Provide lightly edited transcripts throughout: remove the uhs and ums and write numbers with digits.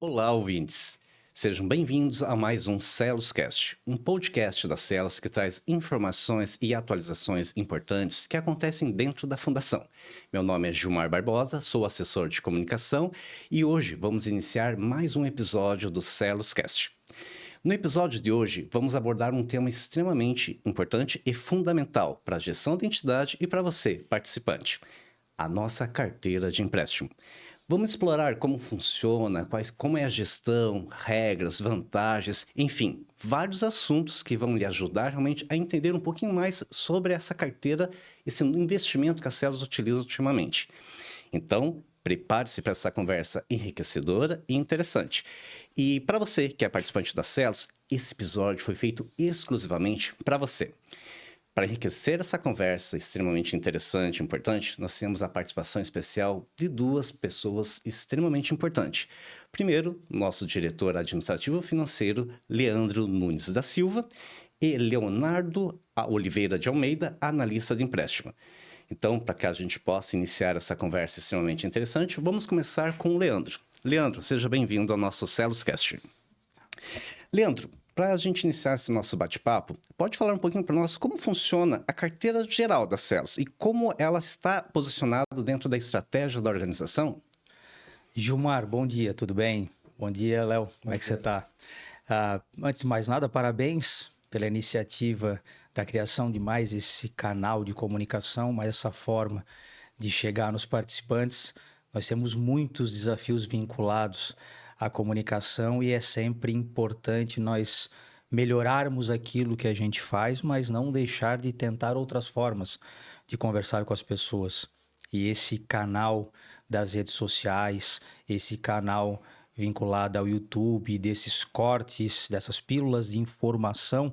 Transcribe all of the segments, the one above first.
Olá, ouvintes! Sejam bem-vindos a mais um CELOScast, um podcast da Celos que traz informações e atualizações importantes que acontecem dentro da Fundação. Meu nome é Gilmar Barbosa, sou assessor de comunicação e hoje vamos iniciar mais um episódio do CELOScast. No episódio de hoje, vamos abordar um tema extremamente importante e fundamental para a gestão da entidade e para você, participante: a nossa carteira de empréstimo. Vamos explorar como funciona, como é a gestão, regras, vantagens, enfim, vários assuntos que vão lhe ajudar realmente a entender um pouquinho mais sobre essa carteira, esse investimento que a Celos utiliza ultimamente. Então, prepare-se para essa conversa enriquecedora e interessante. E para você que é participante da Celos, esse episódio foi feito exclusivamente para você. Para enriquecer essa conversa extremamente interessante e importante, nós temos a participação especial de duas pessoas extremamente importantes. Primeiro, nosso diretor administrativo financeiro, Leandro Nunes da Silva, e Leonardo Oliveira de Almeida, analista de empréstimo. Então, para que a gente possa iniciar essa conversa extremamente interessante, vamos começar com o Leandro. Leandro, seja bem-vindo ao nosso CELOScast. Leandro, para a gente iniciar esse nosso bate-papo, pode falar um pouquinho para nós como funciona a carteira geral da Celos e como ela está posicionada dentro da estratégia da organização? Gilmar, bom dia, tudo bem? Bom dia, Léo, como é que você está? Antes de mais nada, parabéns pela iniciativa da criação de mais esse canal de comunicação, mais essa forma de chegar nos participantes. Nós temos muitos desafios vinculados à comunicação e é sempre importante nós melhorarmos aquilo que a gente faz, mas não deixar de tentar outras formas de conversar com as pessoas. E esse canal das redes sociais, esse canal vinculado ao YouTube, desses cortes, dessas pílulas de informação,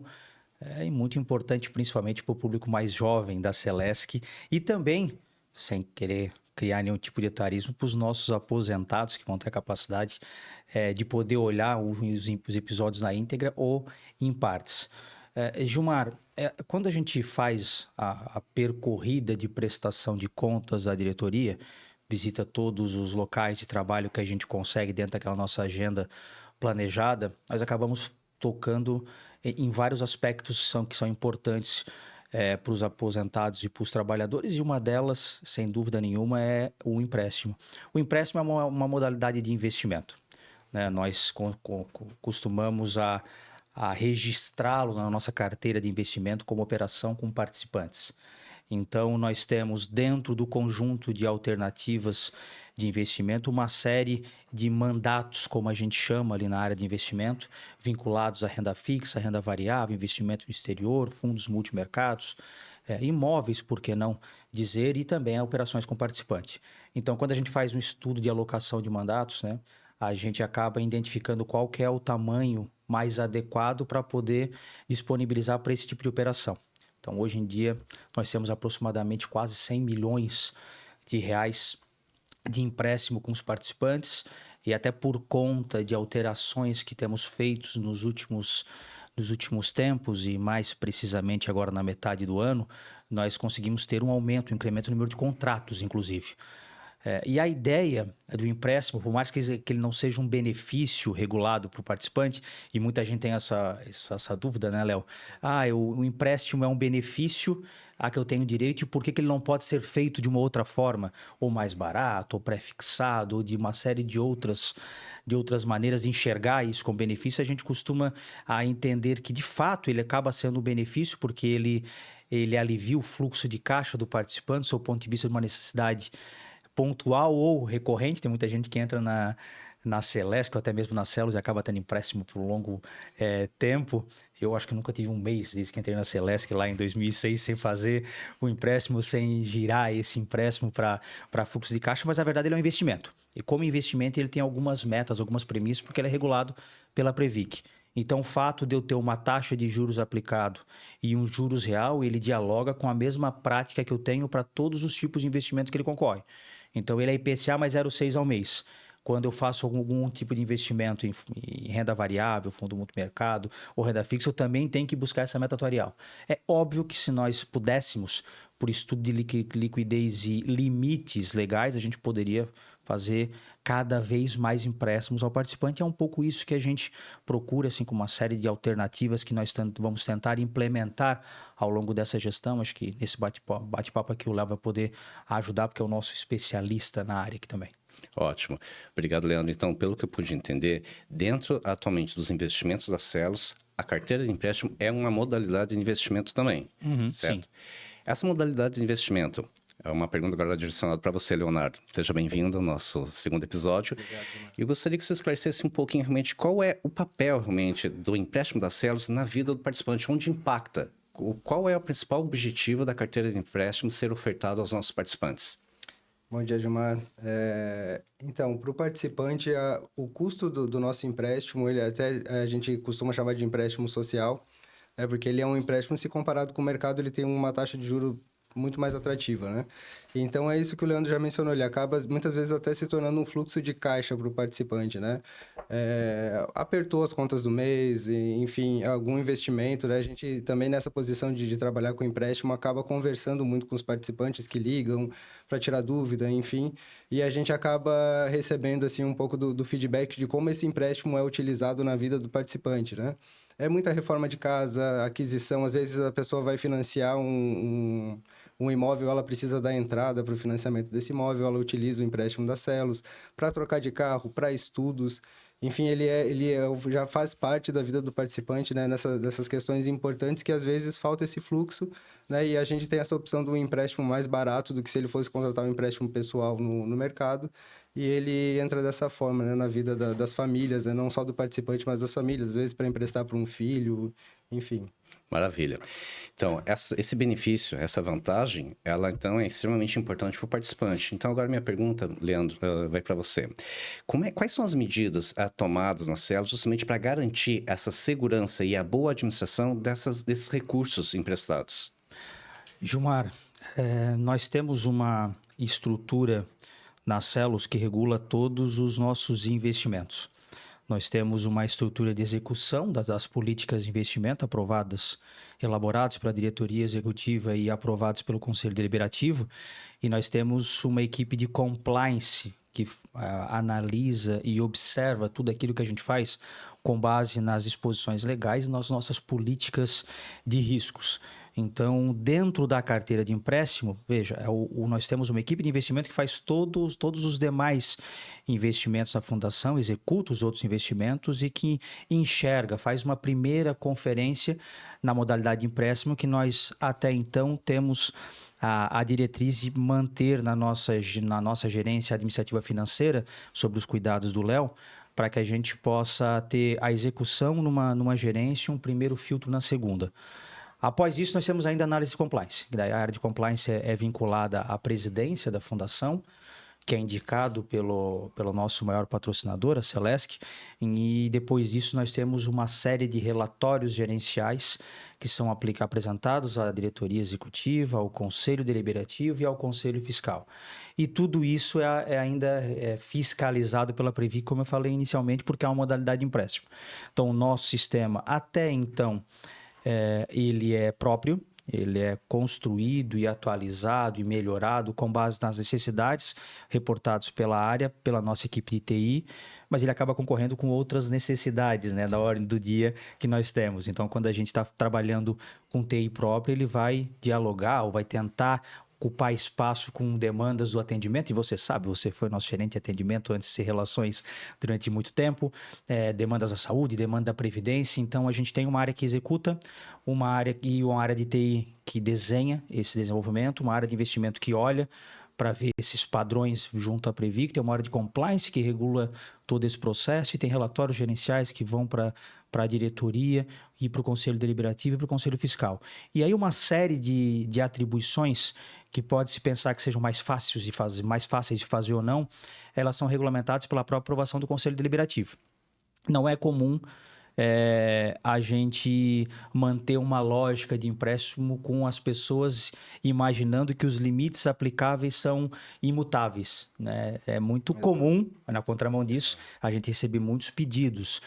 é muito importante, principalmente para o público mais jovem da Celesc e também, sem querer criar nenhum tipo de etarismo, para os nossos aposentados que vão ter a capacidade de poder olhar os episódios na íntegra ou em partes. Gilmar, quando a gente faz a percorrida de prestação de contas da diretoria, visita todos os locais de trabalho que a gente consegue dentro daquela nossa agenda planejada, nós acabamos tocando em vários aspectos que são importantes para os aposentados e para os trabalhadores, e uma delas, sem dúvida nenhuma, é o empréstimo. O empréstimo é uma modalidade de investimento, né? Nós costumamos a registrá-lo na nossa carteira de investimento como operação com participantes. Então, nós temos dentro do conjunto de alternativas de investimento uma série de mandatos, como a gente chama ali na área de investimento, vinculados à renda fixa, renda variável, investimento no exterior, fundos multimercados, imóveis, por que não dizer, e também a operações com participante. Então, quando a gente faz um estudo de alocação de mandatos, né, a gente acaba identificando qual que é o tamanho mais adequado para poder disponibilizar para esse tipo de operação. Então, hoje em dia, nós temos aproximadamente quase 100 milhões de reais de empréstimo com os participantes, e até por conta de alterações que temos feitos nos últimos tempos, e mais precisamente agora na metade do ano, nós conseguimos ter um aumento, um incremento no número de contratos, inclusive. E a ideia do empréstimo, por mais que ele não seja um benefício regulado para o participante, e muita gente tem essa dúvida, né, Léo? O empréstimo é um benefício a que eu tenho direito, e por que ele não pode ser feito de uma outra forma, ou mais barato, ou pré-fixado, ou de uma série de outras maneiras de enxergar isso como benefício? A gente costuma entender que, de fato, ele acaba sendo um benefício porque ele alivia o fluxo de caixa do participante, do seu ponto de vista de uma necessidade pontual ou recorrente. Tem muita gente que entra na Celesc ou até mesmo na Celos e acaba tendo empréstimo por um longo tempo. Eu acho que nunca tive um mês desde que entrei na Celesc lá em 2006 sem fazer o empréstimo, sem girar esse empréstimo para fluxo de caixa, mas a verdade ele é um investimento. E como investimento ele tem algumas metas, algumas premissas, porque ele é regulado pela Previc. Então, o fato de eu ter uma taxa de juros aplicado e um juros real, ele dialoga com a mesma prática que eu tenho para todos os tipos de investimento que ele concorre. Então, ele é IPCA mais 0,6 ao mês. Quando eu faço algum tipo de investimento em renda variável, fundo multimercado ou renda fixa, eu também tenho que buscar essa meta atuarial. É óbvio que se nós pudéssemos, por estudo de liquidez e limites legais, a gente poderia fazer cada vez mais empréstimos ao participante. É um pouco isso que a gente procura, assim, com uma série de alternativas que nós vamos tentar implementar ao longo dessa gestão. Acho que nesse bate-papo aqui o Léo vai poder ajudar, porque é o nosso especialista na área aqui também. Ótimo. Obrigado, Leandro. Então, pelo que eu pude entender, dentro atualmente dos investimentos da Celos, a carteira de empréstimo é uma modalidade de investimento também, certo? Sim. Essa modalidade de investimento, é uma pergunta agora direcionada para você, Leonardo. Seja bem-vindo ao nosso segundo episódio. Obrigado, Eu gostaria que você esclarecesse um pouquinho realmente qual é o papel realmente do empréstimo da Celos na vida do participante, onde impacta. Qual é o principal objetivo da carteira de empréstimo ser ofertado aos nossos participantes? Bom dia, Gilmar. Então, para o participante, o custo do nosso empréstimo, ele até a gente costuma chamar de empréstimo social, porque ele é um empréstimo, se comparado com o mercado, ele tem uma taxa de juros muito mais atrativa, né? Então, é isso que o Leandro já mencionou, ele acaba, muitas vezes, até se tornando um fluxo de caixa para o participante, né? Apertou as contas do mês, enfim, algum investimento, né? A gente também, nessa posição de trabalhar com empréstimo, acaba conversando muito com os participantes que ligam para tirar dúvida, enfim, e a gente acaba recebendo, assim, um pouco do feedback de como esse empréstimo é utilizado na vida do participante, né? É muita reforma de casa, aquisição, às vezes a pessoa vai financiar um imóvel, ela precisa da entrada para o financiamento desse imóvel, ela utiliza o empréstimo da Celos para trocar de carro, para estudos. Enfim, já faz parte da vida do participante, né, nessas questões importantes que às vezes falta esse fluxo, né, e a gente tem essa opção do empréstimo mais barato do que se ele fosse contratar um empréstimo pessoal no mercado. E ele entra dessa forma, né, na vida das famílias, né, não só do participante, mas das famílias, às vezes para emprestar para um filho, enfim. Maravilha. Então, esse benefício, essa vantagem, ela então é extremamente importante para o participante. Então, agora minha pergunta, Leandro, vai para você. Quais são as medidas tomadas na Celos justamente para garantir essa segurança e a boa administração desses recursos emprestados? Gilmar, nós temos uma estrutura na Celos que regula todos os nossos investimentos. Nós temos uma estrutura de execução das políticas de investimento aprovadas, elaboradas pela diretoria executiva e aprovadas pelo Conselho Deliberativo, e nós temos uma equipe de compliance que analisa e observa tudo aquilo que a gente faz com base nas disposições legais e nas nossas políticas de riscos. Então, dentro da carteira de empréstimo, veja, nós temos uma equipe de investimento que faz todos os demais investimentos da fundação, executa os outros investimentos e que enxerga, faz uma primeira conferência na modalidade de empréstimo que nós até então temos a diretriz de manter na nossa gerência administrativa financeira sobre os cuidados do Léo, para que a gente possa ter a execução numa gerência e um primeiro filtro na segunda. Após isso, nós temos ainda a análise de compliance. Daí a área de compliance é vinculada à presidência da fundação, que é indicado pelo nosso maior patrocinador, a Celesc, e depois disso nós temos uma série de relatórios gerenciais que são apresentados à diretoria executiva, ao Conselho Deliberativo e ao Conselho Fiscal. E tudo isso ainda é fiscalizado pela Previ, como eu falei inicialmente, porque é uma modalidade de empréstimo. Então, o nosso sistema, até então, ele é próprio, ele é construído e atualizado e melhorado com base nas necessidades reportadas pela área, pela nossa equipe de TI, mas ele acaba concorrendo com outras necessidades, né, da ordem do dia que nós temos. Então, quando a gente está trabalhando com TI própria, ele vai dialogar ou vai tentar ocupar espaço com demandas do atendimento, e você sabe, você foi nosso gerente de atendimento antes de ser relações durante muito tempo, demandas da saúde, demanda da previdência. Então a gente tem uma área que executa, uma área de TI que desenha esse desenvolvimento, uma área de investimento que olha para ver esses padrões junto à Previ, tem uma área de compliance que regula todo esse processo e tem relatórios gerenciais que vão para a diretoria e para o Conselho Deliberativo e para o Conselho Fiscal. E aí uma série de atribuições que pode-se pensar que sejam mais fáceis de fazer ou não, elas são regulamentadas pela própria aprovação do Conselho Deliberativo. Não é comum a gente manter uma lógica de empréstimo com as pessoas imaginando que os limites aplicáveis são imutáveis, né? É muito comum, na contramão disso, a gente receber muitos pedidos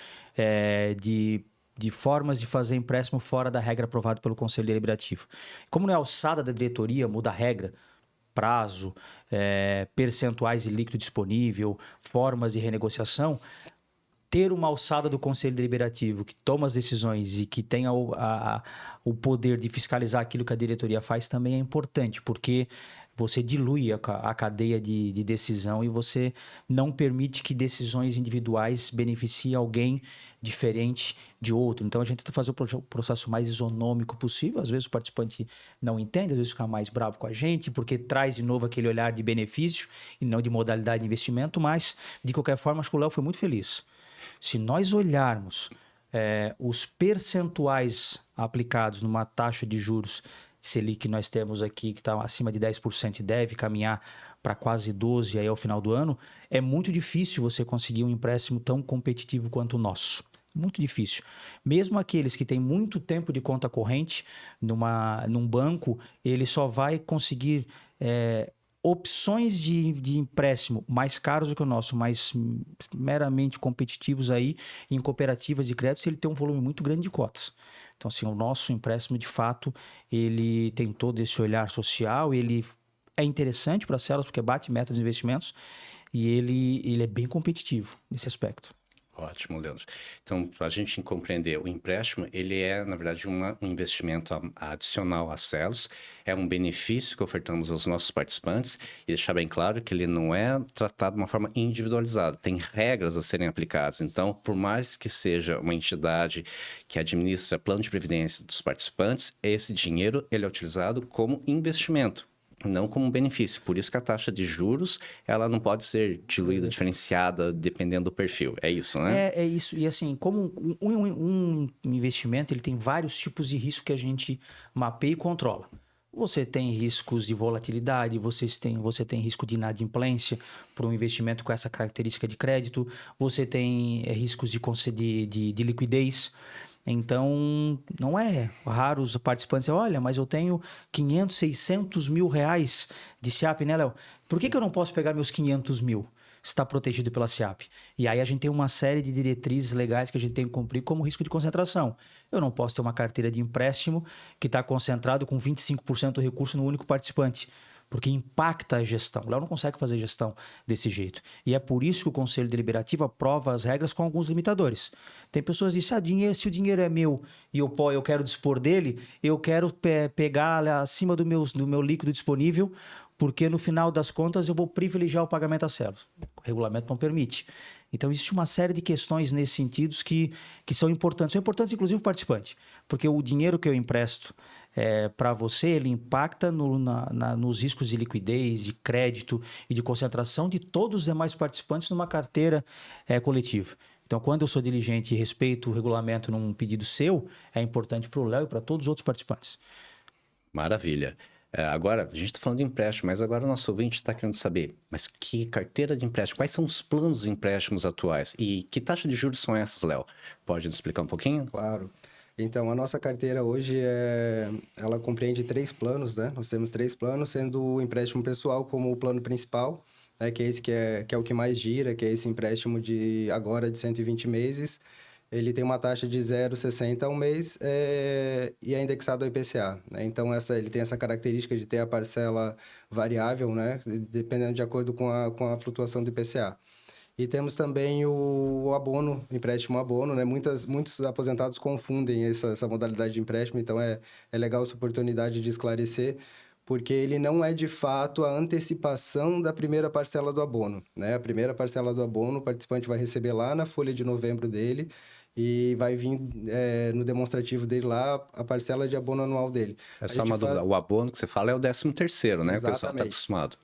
de formas de fazer empréstimo fora da regra aprovada pelo Conselho Deliberativo. Como não é alçada da diretoria, muda a regra, prazo, percentuais de líquido disponível, formas de renegociação, ter uma alçada do Conselho Deliberativo que toma as decisões e que tenha o poder de fiscalizar aquilo que a diretoria faz também é importante, porque você dilui a cadeia de decisão e você não permite que decisões individuais beneficiem alguém diferente de outro. Então, a gente tenta fazer o processo mais isonômico possível. Às vezes o participante não entende, às vezes fica mais bravo com a gente, porque traz de novo aquele olhar de benefício e não de modalidade de investimento, mas, de qualquer forma, acho que o Léo foi muito feliz. Se nós olharmos os percentuais aplicados numa taxa de juros Selic que nós temos aqui, que está acima de 10% e deve caminhar para quase 12% aí ao final do ano, é muito difícil você conseguir um empréstimo tão competitivo quanto o nosso. Muito difícil. Mesmo aqueles que têm muito tempo de conta corrente num banco, ele só vai conseguir opções de empréstimo mais caros do que o nosso, mais meramente competitivos aí em cooperativas de crédito, se ele tem um volume muito grande de cotas. Então, assim, o nosso empréstimo, de fato, ele tem todo esse olhar social, ele é interessante para as células porque bate meta de investimentos e ele é bem competitivo nesse aspecto. Ótimo, Leandro. Então, para a gente compreender, o empréstimo, ele é, na verdade, um investimento adicional às células, é um benefício que ofertamos aos nossos participantes e deixar bem claro que ele não é tratado de uma forma individualizada, tem regras a serem aplicadas. Então, por mais que seja uma entidade que administra plano de previdência dos participantes, esse dinheiro ele é utilizado como investimento, não como um benefício. Por isso que a taxa de juros, ela não pode ser diluída, diferenciada, dependendo do perfil. É isso, né? É isso. E assim, como um investimento, ele tem vários tipos de risco que a gente mapeia e controla. Você tem riscos de volatilidade, você tem risco de inadimplência para um investimento com essa característica de crédito, você tem riscos de liquidez. Então, não é raro os participantes dizer, olha, mas eu tenho 500, 600 mil reais de SIAP, né, Léo? Por que eu não posso pegar meus 500 mil? Está protegido pela SIAP. E aí a gente tem uma série de diretrizes legais que a gente tem que cumprir como risco de concentração. Eu não posso ter uma carteira de empréstimo que está concentrado com 25% do recurso no único participante, porque impacta a gestão. O Léo não consegue fazer gestão desse jeito. E é por isso que o Conselho Deliberativo aprova as regras com alguns limitadores. Tem pessoas que dizem, se o dinheiro é meu e eu quero dispor dele, eu quero pegar acima do meu líquido disponível, porque no final das contas eu vou privilegiar o pagamento a células. O regulamento não permite. Então, existe uma série de questões nesses sentidos que são importantes. São importantes, inclusive, para o participante, porque o dinheiro que eu empresto para você, ele impacta nos riscos de liquidez, de crédito e de concentração de todos os demais participantes numa carteira coletiva. Então, quando eu sou diligente e respeito o regulamento num pedido seu, é importante para o Léo e para todos os outros participantes. Maravilha. Agora, a gente está falando de empréstimo, mas agora o nosso ouvinte está querendo saber, mas que carteira de empréstimo? Quais são os planos de empréstimos atuais? E que taxa de juros são essas, Léo? Pode nos explicar um pouquinho? Claro. Então, a nossa carteira hoje, ela compreende 3 planos, né? Nós temos 3 planos, sendo o empréstimo pessoal como o plano principal, né? Que é esse que é o que mais gira, que é esse empréstimo de 120 meses. Ele tem uma taxa de 0,60 ao mês e é indexado ao IPCA, né? Então, ele tem essa característica de ter a parcela variável, né? Dependendo de acordo com a flutuação do IPCA. E temos também o abono, empréstimo abono, né? Muitos aposentados confundem essa modalidade de empréstimo, então é legal essa oportunidade de esclarecer, porque ele não é de fato a antecipação da primeira parcela do abono, né? A primeira parcela do abono, o participante vai receber lá na folha de novembro dele e vai vir no demonstrativo dele lá a parcela de abono anual dele. É só uma dúvida. O abono que você fala é o 13º, né? O pessoal está acostumado.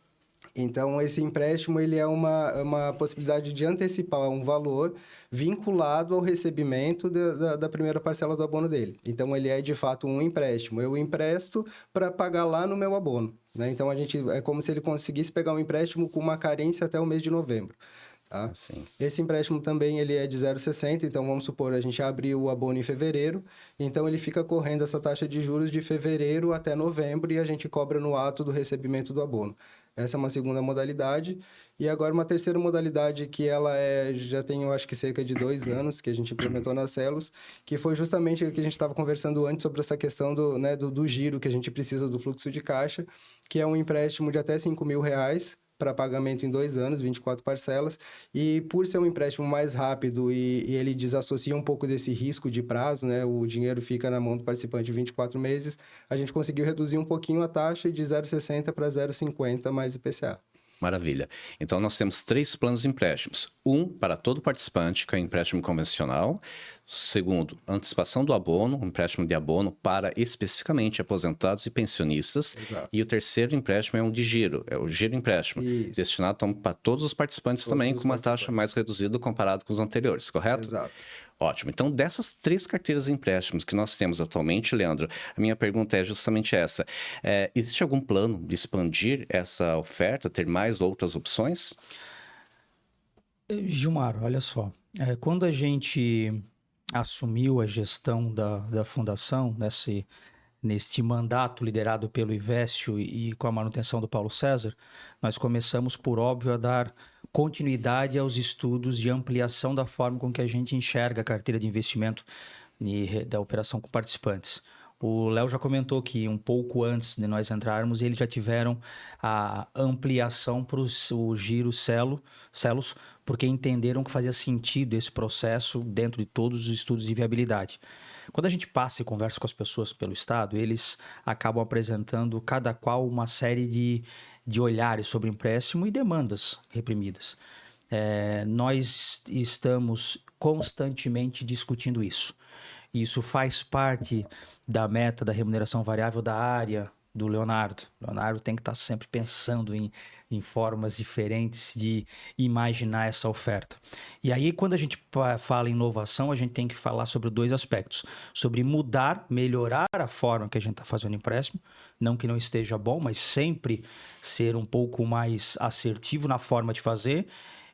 Então, esse empréstimo ele é uma possibilidade de antecipar um valor vinculado ao recebimento da primeira parcela do abono dele. Então, ele é, de fato, um empréstimo. Eu empresto para pagar lá no meu abono, né? Então, é como se ele conseguisse pegar um empréstimo com uma carência até o mês de novembro. Tá? Sim. Esse empréstimo também ele é de 0,60, então vamos supor, a gente abre o abono em fevereiro, então ele fica correndo essa taxa de juros de fevereiro até novembro e a gente cobra no ato do recebimento do abono. Essa é uma segunda modalidade. E agora uma terceira modalidade que ela já tem, eu acho que cerca de 2 anos que a gente implementou nas células, que foi justamente o que a gente estava conversando antes sobre essa questão do giro que a gente precisa do fluxo de caixa, que é um empréstimo de até R$ 5.000 para pagamento em 2 anos, 24 parcelas, e por ser um empréstimo mais rápido e ele desassocia um pouco desse risco de prazo, né? O dinheiro fica na mão do participante 24 meses, a gente conseguiu reduzir um pouquinho a taxa de 0,60 para 0,50 mais IPCA. Maravilha. Então, nós temos 3 planos de empréstimos. Um para todo participante, que é o empréstimo convencional. Segundo, antecipação do abono, um empréstimo de abono para especificamente aposentados e pensionistas. Exato. E o terceiro empréstimo é um de giro, é o giro empréstimo, Isso. destinado então, para todos os participantes também, com uma taxa mais reduzida comparado com os anteriores, correto? Exato. Ótimo. Então, dessas 3 carteiras de empréstimos que nós temos atualmente, Leandro, a minha pergunta é justamente essa. Existe algum plano de expandir essa oferta, ter mais outras opções? Gilmar, olha só. Quando a gente assumiu a gestão da fundação, neste mandato liderado pelo Ivésio e com a manutenção do Paulo César, nós começamos, por óbvio, a dar continuidade aos estudos de ampliação da forma com que a gente enxerga a carteira de investimento da operação com participantes. O Léo já comentou que um pouco antes de nós entrarmos, eles já tiveram a ampliação para o giro celos, porque entenderam que fazia sentido esse processo dentro de todos os estudos de viabilidade. Quando a gente passa e conversa com as pessoas pelo Estado, eles acabam apresentando cada qual uma série de olhares sobre o empréstimo e demandas reprimidas. Nós estamos constantemente discutindo isso. Isso faz parte da meta da remuneração variável da área do Leonardo. O Leonardo tem que estar sempre pensando em formas diferentes de imaginar essa oferta. E aí, quando a gente fala em inovação, a gente tem que falar sobre 2 aspectos. Sobre mudar, melhorar a forma que a gente está fazendo empréstimo. Não que não esteja bom, mas sempre ser um pouco mais assertivo na forma de fazer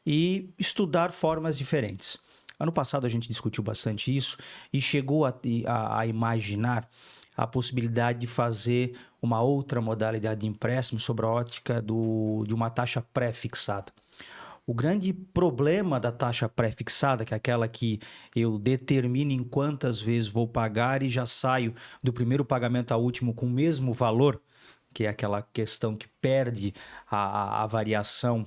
e estudar formas diferentes. Ano passado a gente discutiu bastante isso e chegou a imaginar a possibilidade de fazer uma outra modalidade de empréstimo sobre a ótica de uma taxa pré-fixada. O grande problema da taxa pré-fixada, que é aquela que eu determino em quantas vezes vou pagar e já saio do primeiro pagamento ao último com o mesmo valor, que é aquela questão que perde a variação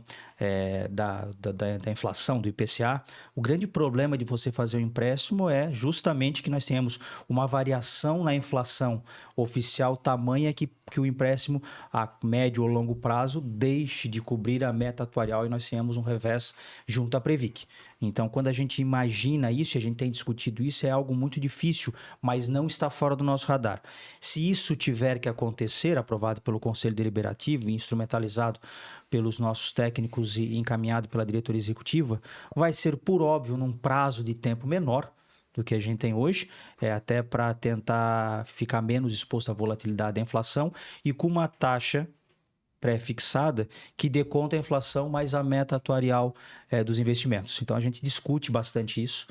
da inflação, do IPCA. O grande problema de você fazer um empréstimo é justamente que nós tenhamos uma variação na inflação oficial tamanha que o empréstimo a médio ou longo prazo deixe de cobrir a meta atuarial e nós tenhamos um revés junto à Previc. Então, quando a gente imagina isso, e a gente tem discutido isso, é algo muito difícil, mas não está fora do nosso radar. Se isso tiver que acontecer, aprovado pelo Conselho Deliberativo e instrumentalizado pelos nossos técnicos e encaminhado pela diretoria executiva, vai ser, por óbvio, num prazo de tempo menor do que a gente tem hoje, até para tentar ficar menos exposto à volatilidade da inflação e com uma taxa pré-fixada que dê conta a inflação mais a meta atuarial dos investimentos. Então, a gente discute bastante isso.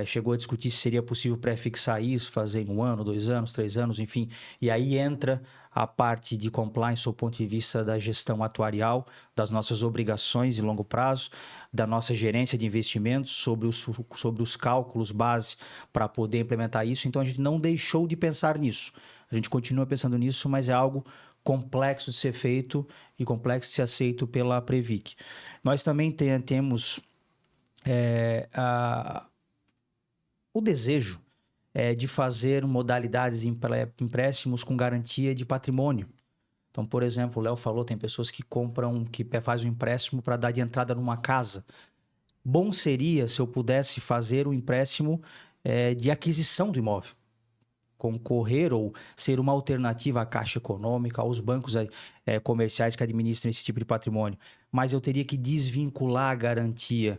Chegou a discutir se seria possível pré-fixar isso, fazer em 1 ano, 2 anos, 3 anos, enfim. E aí entra a parte de compliance do ponto de vista da gestão atuarial, das nossas obrigações de longo prazo, da nossa gerência de investimentos, sobre os cálculos base para poder implementar isso. Então, a gente não deixou de pensar nisso. A gente continua pensando nisso, mas é algo complexo de ser feito e complexo de ser aceito pela Previc. Nós também temos o desejo de fazer modalidades de empréstimos com garantia de patrimônio. Então, por exemplo, o Léo falou, tem pessoas que fazem um empréstimo para dar de entrada numa casa. Bom seria se eu pudesse fazer um empréstimo de aquisição do imóvel, concorrer ou ser uma alternativa à Caixa Econômica, aos bancos comerciais que administram esse tipo de patrimônio. Mas eu teria que desvincular a garantia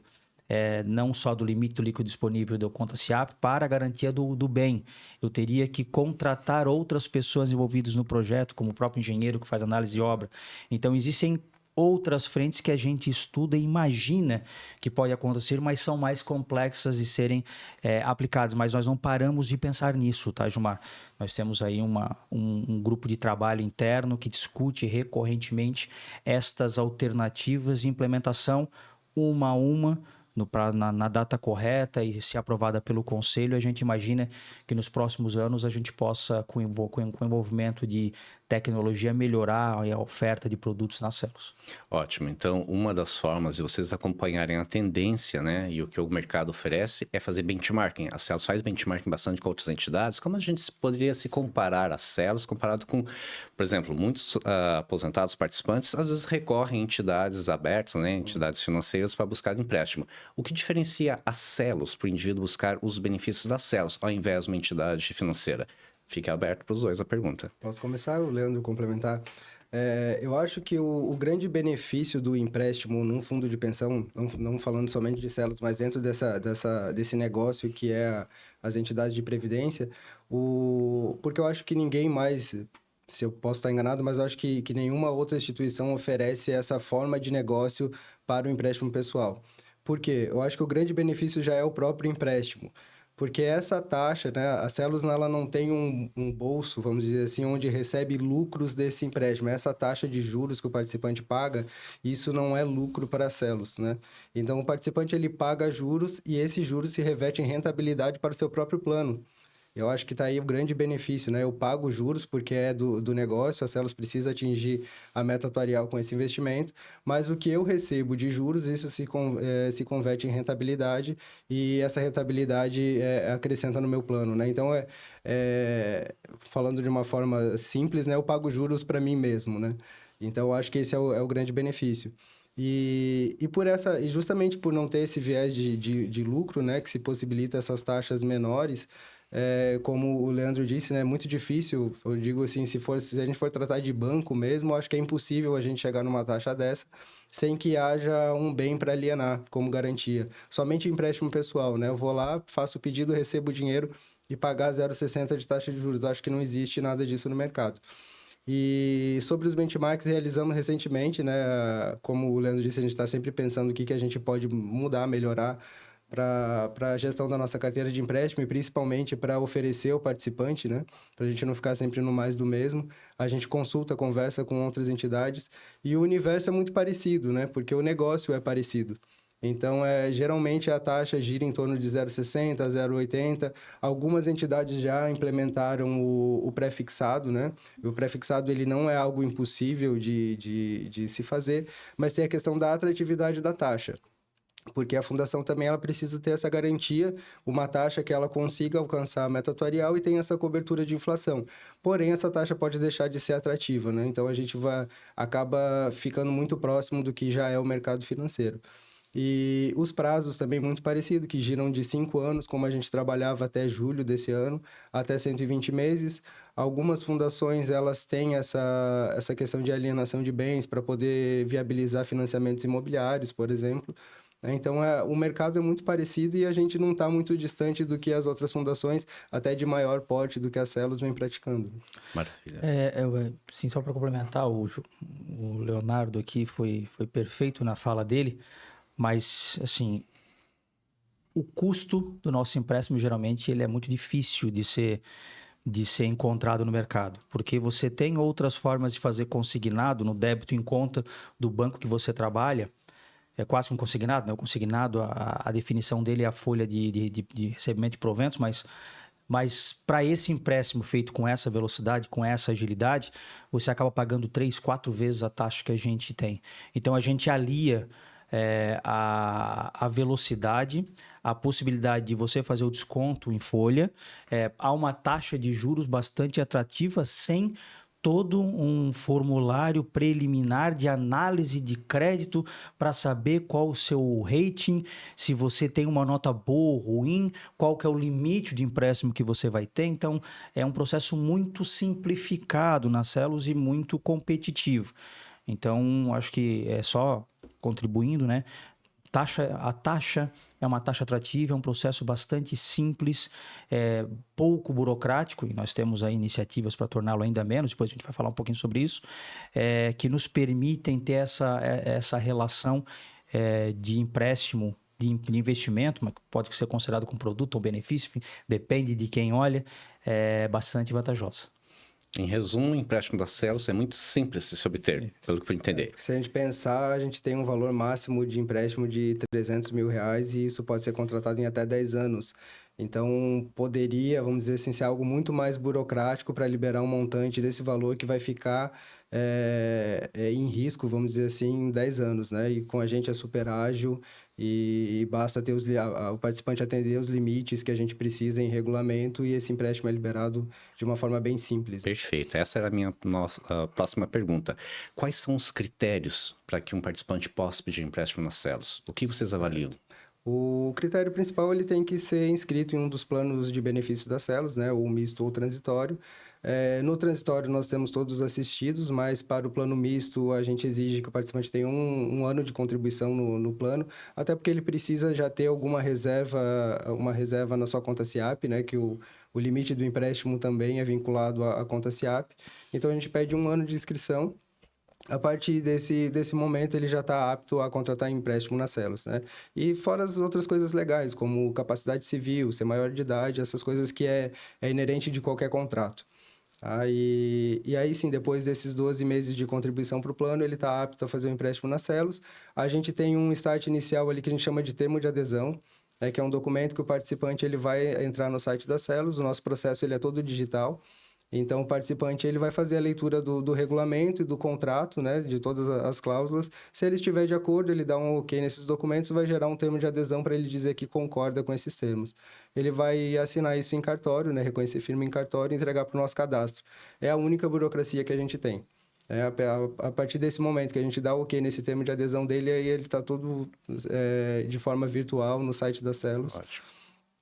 não só do limite do líquido disponível da conta SIAP para a garantia do bem. Eu teria que contratar outras pessoas envolvidas no projeto, como o próprio engenheiro que faz análise de obra. Então, existem outras frentes que a gente estuda e imagina que pode acontecer, mas são mais complexas de serem aplicadas. Mas nós não paramos de pensar nisso, tá, Gilmar? Nós temos aí um grupo de trabalho interno que discute recorrentemente estas alternativas de implementação uma a uma, na data correta e se aprovada pelo Conselho. A gente imagina que nos próximos anos a gente possa, com o envolvimento de tecnologia, melhorar a oferta de produtos nas células. Ótimo. Então, uma das formas de vocês acompanharem a tendência, né, e o que o mercado oferece é fazer benchmarking. A Celos faz benchmarking bastante com outras entidades. Como a gente poderia se comparar a Celos comparado com, por exemplo, muitos aposentados participantes às vezes recorrem a entidades abertas, né, entidades financeiras para buscar empréstimo. O que diferencia a Celos para o indivíduo buscar os benefícios da Celos ao invés de uma entidade financeira? Fica aberto para os dois a pergunta. Posso começar, o Leandro complementar? Eu acho que o grande benefício do empréstimo num fundo de pensão, não falando somente de Celos, mas dentro desse negócio que é as entidades de previdência, porque eu acho que ninguém mais, se eu posso estar enganado, mas eu acho que nenhuma outra instituição oferece essa forma de negócio para o empréstimo pessoal. Por quê? Eu acho que o grande benefício já é o próprio empréstimo. Porque essa taxa, né, a Celos ela não tem um bolso, vamos dizer assim, onde recebe lucros desse empréstimo. Essa taxa de juros que o participante paga, isso não é lucro para a Celos, né? Então, o participante ele paga juros e esses juros se revertem em rentabilidade para o seu próprio plano. Eu acho que está aí o grande benefício, né? Eu pago juros porque é do negócio, a Celos precisa atingir a meta atuarial com esse investimento, mas o que eu recebo de juros, isso se converte em rentabilidade e essa rentabilidade acrescenta no meu plano, né? Então, falando de uma forma simples, né? Eu pago juros para mim mesmo, né? Então, eu acho que esse é o grande benefício. E justamente por não ter esse viés de lucro, né? Que se possibilita essas taxas menores, como o Leandro disse, né, é muito difícil, eu digo assim, se a gente for tratar de banco mesmo, acho que é impossível a gente chegar numa taxa dessa sem que haja um bem para alienar como garantia. Somente empréstimo pessoal, né? Eu vou lá, faço o pedido, recebo o dinheiro e pagar 0,60 de taxa de juros. Acho que não existe nada disso no mercado. E sobre os benchmarks, realizamos recentemente, né? Como o Leandro disse, a gente está sempre pensando o que a gente pode mudar, melhorar para a gestão da nossa carteira de empréstimo e principalmente para oferecer ao participante, né? Para a gente não ficar sempre no mais do mesmo. A gente consulta, conversa com outras entidades e o universo é muito parecido, né? Porque o negócio é parecido. Então, geralmente a taxa gira em torno de 0,60, 0,80. Algumas entidades já implementaram o pré-fixado, né? O pré-fixado ele não é algo impossível de se fazer, mas tem a questão da atratividade da taxa. Porque a fundação também ela precisa ter essa garantia, uma taxa que ela consiga alcançar a meta atuarial e tem essa cobertura de inflação. Porém, essa taxa pode deixar de ser atrativa, né? Então, a gente acaba ficando muito próximo do que já é o mercado financeiro. E os prazos também muito parecidos, que giram de 5 anos, como a gente trabalhava até julho desse ano, até 120 meses. Algumas fundações, elas têm essa questão de alienação de bens para poder viabilizar financiamentos imobiliários, por exemplo. Então, o mercado é muito parecido e a gente não está muito distante do que as outras fundações, até de maior porte do que a Celos, vem praticando. Maravilha. Sim, só para complementar, o Leonardo aqui foi perfeito na fala dele, mas, assim, o custo do nosso empréstimo, geralmente, ele é muito difícil de ser encontrado no mercado, porque você tem outras formas de fazer consignado no débito em conta do banco que você trabalha. É quase que um consignado, né? O consignado, a definição dele é a folha de recebimento de proventos, mas para esse empréstimo feito com essa velocidade, com essa agilidade, você acaba pagando 3, 4 vezes a taxa que a gente tem. Então, a gente alia a velocidade, a possibilidade de você fazer o desconto em folha, a uma taxa de juros bastante atrativa, sem todo um formulário preliminar de análise de crédito para saber qual o seu rating, se você tem uma nota boa ou ruim, qual que é o limite de empréstimo que você vai ter. Então, é um processo muito simplificado na Celos e muito competitivo. Então, acho que só contribuindo, né? A taxa é uma taxa atrativa, é um processo bastante simples, pouco burocrático, e nós temos aí iniciativas para torná-lo ainda menos, depois a gente vai falar um pouquinho sobre isso, que nos permitem ter essa relação de empréstimo, de investimento, mas pode ser considerado como produto ou benefício, enfim, depende de quem olha, bastante vantajosa. Em resumo, o empréstimo da Celos é muito simples de se obter, pelo que eu entender. Se a gente pensar, a gente tem um valor máximo de empréstimo de R$300 mil e isso pode ser contratado em até 10 anos. Então, poderia, vamos dizer assim, ser algo muito mais burocrático para liberar um montante desse valor que vai ficar em risco, vamos dizer assim, em 10 anos, né? E com a gente é super ágil e basta ter o participante atender os limites que a gente precisa em regulamento e esse empréstimo é liberado de uma forma bem simples. Perfeito. Essa era a minha próxima pergunta. Quais são os critérios para que um participante possa pedir empréstimo nas Celos? O que vocês avaliam? O critério principal ele tem que ser inscrito em um dos planos de benefícios da Celos, né? Ou misto ou transitório. No transitório nós temos todos assistidos, mas para o plano misto a gente exige que o participante tenha um ano de contribuição no plano, até porque ele precisa já ter alguma reserva, uma reserva na sua conta SIAP, né? Que o limite do empréstimo também é vinculado à conta SIAP. Então a gente pede um ano de inscrição. A partir desse momento, ele já está apto a contratar empréstimo nas Celos, né? E fora as outras coisas legais, como capacidade civil, ser maior de idade, essas coisas que é inerente de qualquer contrato. E aí sim, depois desses 12 meses de contribuição para o plano, ele está apto a fazer o empréstimo nas Celos. A gente tem um start inicial ali que a gente chama de termo de adesão, que é um documento que o participante ele vai entrar no site da Celos. O nosso processo ele é todo digital. Então, o participante ele vai fazer a leitura do regulamento e do contrato, né, de todas as cláusulas. Se ele estiver de acordo, ele dá um ok nesses documentos e vai gerar um termo de adesão para ele dizer que concorda com esses termos. Ele vai assinar isso em cartório, né, reconhecer firme em cartório e entregar para o nosso cadastro. É a única burocracia que a gente tem. A partir desse momento que a gente dá o ok nesse termo de adesão dele, aí ele está todo de forma virtual no site da Celos. Ótimo.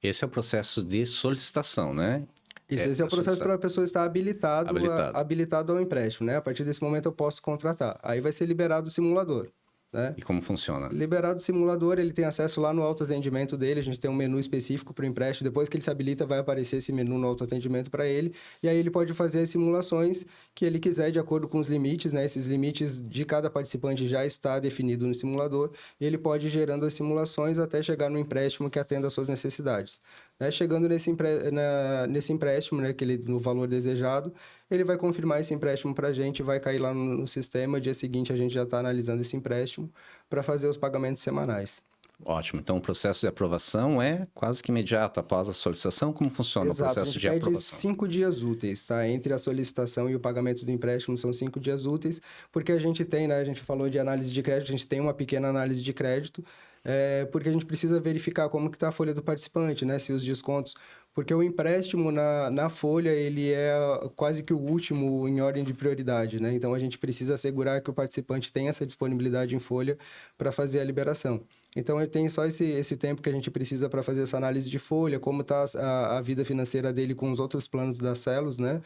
Esse é o processo de solicitação, né? Esse é o processo para a pessoa estar habilitado ao empréstimo, né? A partir desse momento eu posso contratar. Aí vai ser liberado o simulador, né? E como funciona? Liberado o simulador, ele tem acesso lá no autoatendimento dele, a gente tem um menu específico para o empréstimo. Depois que ele se habilita, vai aparecer esse menu no autoatendimento para ele. E aí ele pode fazer as simulações que ele quiser de acordo com os limites, né? Esses limites de cada participante já está definido no simulador. E ele pode ir gerando as simulações até chegar no empréstimo que atenda às suas necessidades. Chegando nesse empréstimo, né, no valor desejado, ele vai confirmar esse empréstimo para a gente, vai cair lá no sistema, dia seguinte a gente já está analisando esse empréstimo para fazer os pagamentos semanais. Ótimo. Então, o processo de aprovação é quase que imediato após a solicitação? Como funciona o processo de aprovação? A gente pede 5 dias úteis, tá? Entre a solicitação e o pagamento do empréstimo são 5 dias úteis, porque a gente tem, né? A gente falou de análise de crédito, a gente tem uma pequena análise de crédito, porque a gente precisa verificar como que está a folha do participante, né? Se os descontos... Porque o empréstimo na folha, ele é quase que o último em ordem de prioridade, né? Então, a gente precisa assegurar que o participante tenha essa disponibilidade em folha para fazer a liberação. Então, ele tem só esse tempo que a gente precisa para fazer essa análise de folha, como está a vida financeira dele com os outros planos da Celos, né?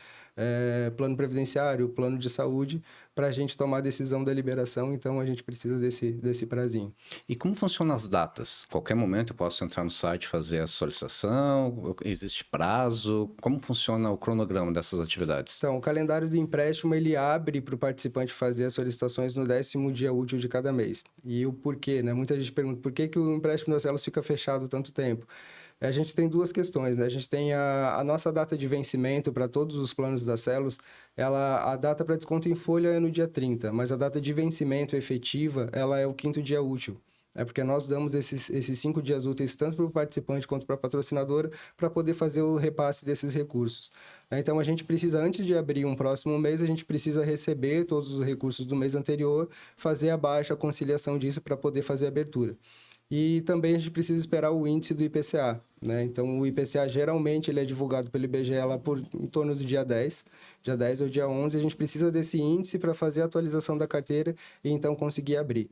Plano previdenciário, plano de saúde, para a gente tomar a decisão da liberação. Então, a gente precisa desse prazinho. E como funcionam as datas? Qualquer momento eu posso entrar no site e fazer a solicitação? Existe prazo? Como funciona o cronograma dessas atividades? Então, o calendário do empréstimo, ele abre para o participante fazer as solicitações no 10º dia útil de cada mês. E o porquê, né? Muita gente pergunta por que o empréstimo das Celos fica fechado tanto tempo. A gente tem duas questões, né? A gente tem a nossa data de vencimento para todos os planos da Celos, a data para desconto em folha é no dia 30, mas a data de vencimento efetiva, ela é o 5º dia útil. Porque nós damos esses 5 dias úteis tanto para o participante quanto para a patrocinadora para poder fazer o repasse desses recursos. Então, a gente precisa, antes de abrir um próximo mês, a gente precisa receber todos os recursos do mês anterior, fazer a baixa, a conciliação disso para poder fazer a abertura. E também a gente precisa esperar o índice do IPCA, né? Então, o IPCA geralmente ele é divulgado pelo IBGE lá em torno do dia 10 ou dia 11. A gente precisa desse índice para fazer a atualização da carteira e então conseguir abrir.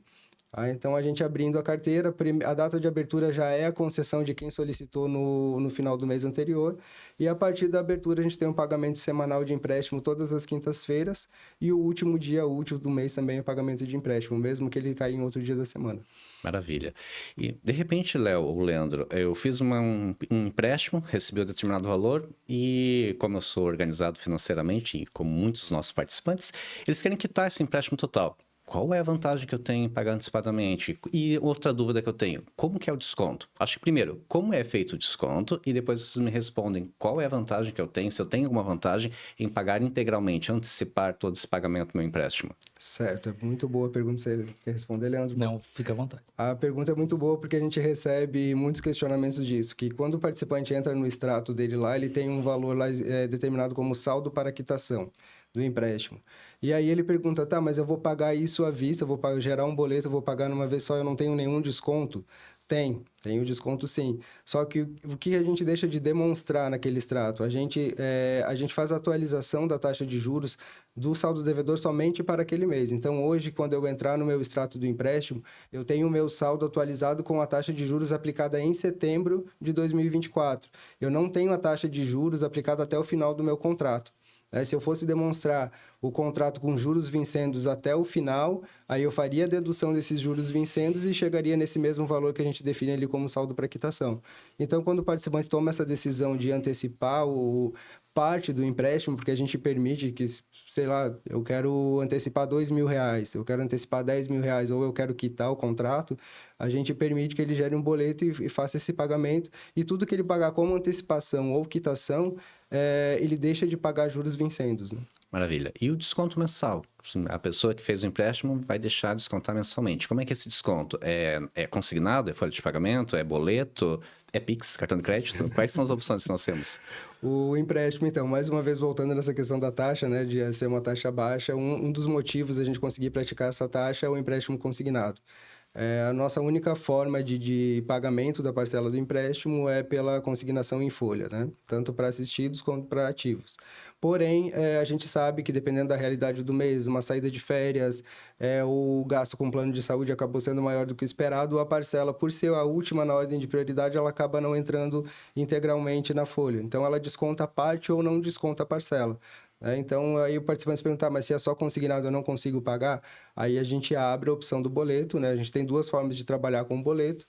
Então, a gente abrindo a carteira, a data de abertura já é a concessão de quem solicitou no final do mês anterior, e a partir da abertura a gente tem um pagamento semanal de empréstimo todas as quintas-feiras, e o último dia útil do mês também é pagamento de empréstimo, mesmo que ele caia em outro dia da semana. Maravilha. E, de repente, Léo ou Leandro, eu fiz um empréstimo, recebi um determinado valor e, como eu sou organizado financeiramente, e como muitos dos nossos participantes, eles querem quitar esse empréstimo total. Qual é a vantagem que eu tenho em pagar antecipadamente? E outra dúvida que eu tenho, como que é o desconto? Acho que primeiro, como é feito o desconto? E depois vocês me respondem qual é a vantagem que eu tenho, se eu tenho alguma vantagem em pagar integralmente, antecipar todo esse pagamento do meu empréstimo. Certo, é muito boa a pergunta. Você quer responder, Leandro? Não, fica à vontade. A pergunta é muito boa porque a gente recebe muitos questionamentos disso, que quando o participante entra no extrato dele lá, ele tem um valor lá determinado como saldo para quitação do empréstimo. E aí ele pergunta, tá, mas eu vou pagar isso à vista, gerar um boleto, eu vou pagar numa vez só, eu não tenho nenhum desconto? Tem o desconto sim. Só que o que a gente deixa de demonstrar naquele extrato? A gente faz a atualização da taxa de juros do saldo devedor somente para aquele mês. Então, hoje, quando eu entrar no meu extrato do empréstimo, eu tenho o meu saldo atualizado com a taxa de juros aplicada em setembro de 2024. Eu não tenho a taxa de juros aplicada até o final do meu contrato. Se eu fosse demonstrar o contrato com juros vincendos até o final, aí eu faria a dedução desses juros vincendos e chegaria nesse mesmo valor que a gente define ali como saldo para quitação. Então, quando o participante toma essa decisão de antecipar parte do empréstimo, porque a gente permite que, sei lá, eu quero antecipar R$2.000, eu quero antecipar R$10.000, ou eu quero quitar o contrato, a gente permite que ele gere um boleto e faça esse pagamento, e tudo que ele pagar como antecipação ou quitação, ele deixa de pagar juros vincendos, né? Maravilha. E o desconto mensal? A pessoa que fez o empréstimo vai deixar de descontar mensalmente. Como é que é esse desconto? É consignado? É folha de pagamento? É boleto? É Pix? Cartão de crédito? Quais são as opções que nós temos? O empréstimo, então, mais uma vez voltando nessa questão da taxa, né, de ser uma taxa baixa, um dos motivos a gente conseguir praticar essa taxa é o empréstimo consignado. A nossa única forma de pagamento da parcela do empréstimo é pela consignação em folha, né? Tanto para assistidos quanto para ativos. Porém, a gente sabe que dependendo da realidade do mês, uma saída de férias, o gasto com plano de saúde acabou sendo maior do que o esperado, a parcela, por ser a última na ordem de prioridade, ela acaba não entrando integralmente na folha. Então, ela desconta a parte ou não desconta a parcela. Então, aí o participante se perguntar, mas se é só consignado eu não consigo pagar? Aí a gente abre a opção do boleto, né? A gente tem duas formas de trabalhar com o boleto,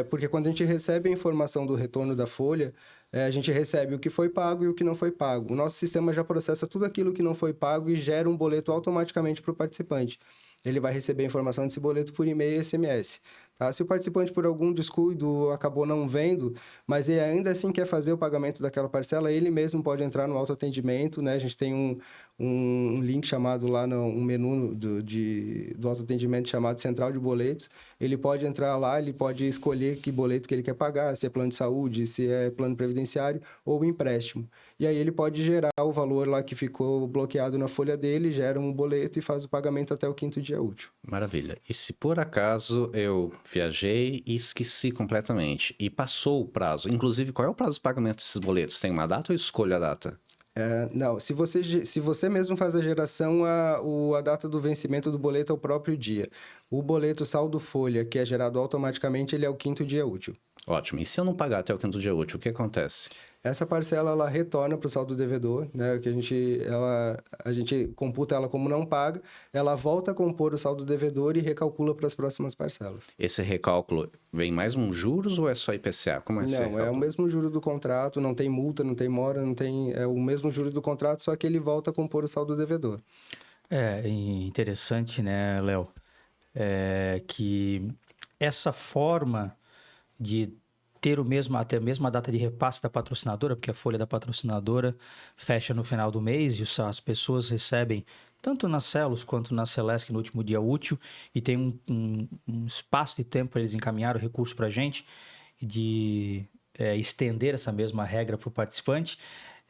porque quando a gente recebe a informação do retorno da folha, a gente recebe o que foi pago e o que não foi pago. O nosso sistema já processa tudo aquilo que não foi pago e gera um boleto automaticamente para o participante. Ele vai receber a informação desse boleto por e-mail e SMS. Tá? Se o participante, por algum descuido, acabou não vendo, mas ele ainda assim quer fazer o pagamento daquela parcela, ele mesmo pode entrar no autoatendimento, né? A gente tem um link chamado lá, um menu do autoatendimento chamado Central de Boletos. Ele pode entrar lá, ele pode escolher que boleto que ele quer pagar, se é plano de saúde, se é plano previdenciário ou empréstimo. E aí ele pode gerar o valor lá que ficou bloqueado na folha dele, gera um boleto e faz o pagamento até o 5º dia útil. Maravilha. E se por acaso eu viajei e esqueci completamente e passou o prazo, inclusive qual é o prazo de pagamento desses boletos? Tem uma data ou eu escolho a data? Não, se você mesmo faz a geração, a data do vencimento do boleto é o próprio dia. O boleto saldo folha, que é gerado automaticamente, ele é o 5º dia útil. Ótimo. E se eu não pagar até o 5º dia útil, o que acontece? Essa parcela, ela retorna para o saldo devedor, né? Que a gente computa ela como não paga, ela volta a compor o saldo devedor e recalcula para as próximas parcelas. Esse recálculo vem mais um juros ou é só IPCA? Como é esse recálculo? Não, é o mesmo juro do contrato, não tem multa, não tem mora, é o mesmo juro do contrato, só que ele volta a compor o saldo devedor. É interessante, né, Léo? Que essa forma de ter até a mesma data de repasse da patrocinadora, porque a folha da patrocinadora fecha no final do mês e as pessoas recebem tanto na Celos quanto na Celesc no último dia útil e tem um espaço de tempo para eles encaminhar o recurso para a gente de estender essa mesma regra para o participante,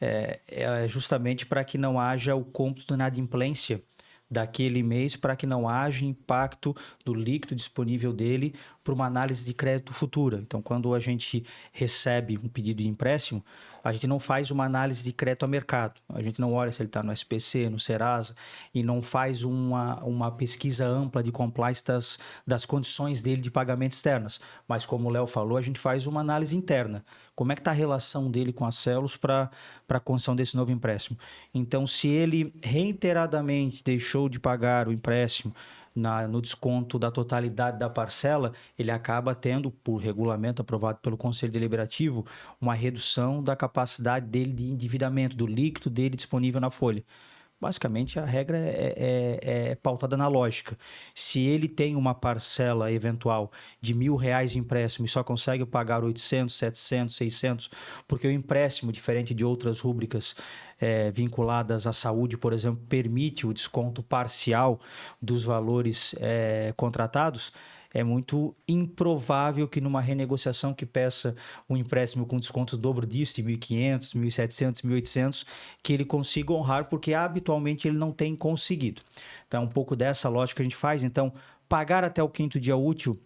é justamente para que não haja o cômputo da inadimplência daquele mês, para que não haja impacto do líquido disponível dele para uma análise de crédito futura. Então, quando a gente recebe um pedido de empréstimo, A gente não faz uma análise de crédito a mercado. A gente não olha se ele está no SPC, no Serasa, e não faz uma pesquisa ampla de compliance das condições dele de pagamento externas. Mas, como o Léo falou, a gente faz uma análise interna. Como é que está a relação dele com as células para a concessão desse novo empréstimo? Então, se ele reiteradamente deixou de pagar o empréstimo no desconto da totalidade da parcela, ele acaba tendo, por regulamento aprovado pelo Conselho Deliberativo, uma redução da capacidade dele de endividamento, do líquido dele disponível na folha. Basicamente, a regra é pautada na lógica. Se ele tem uma parcela eventual de R$1.000 de empréstimo e só consegue pagar 800, 700, 600, porque o empréstimo, diferente de outras rúbricas vinculadas à saúde, por exemplo, permite o desconto parcial dos valores contratados, é muito improvável que numa renegociação que peça um empréstimo com desconto dobro disso, de 1.500, 1.700, 1.800, que ele consiga honrar, porque habitualmente ele não tem conseguido. Então, um pouco dessa lógica a gente faz. Então, pagar até o 5º dia útil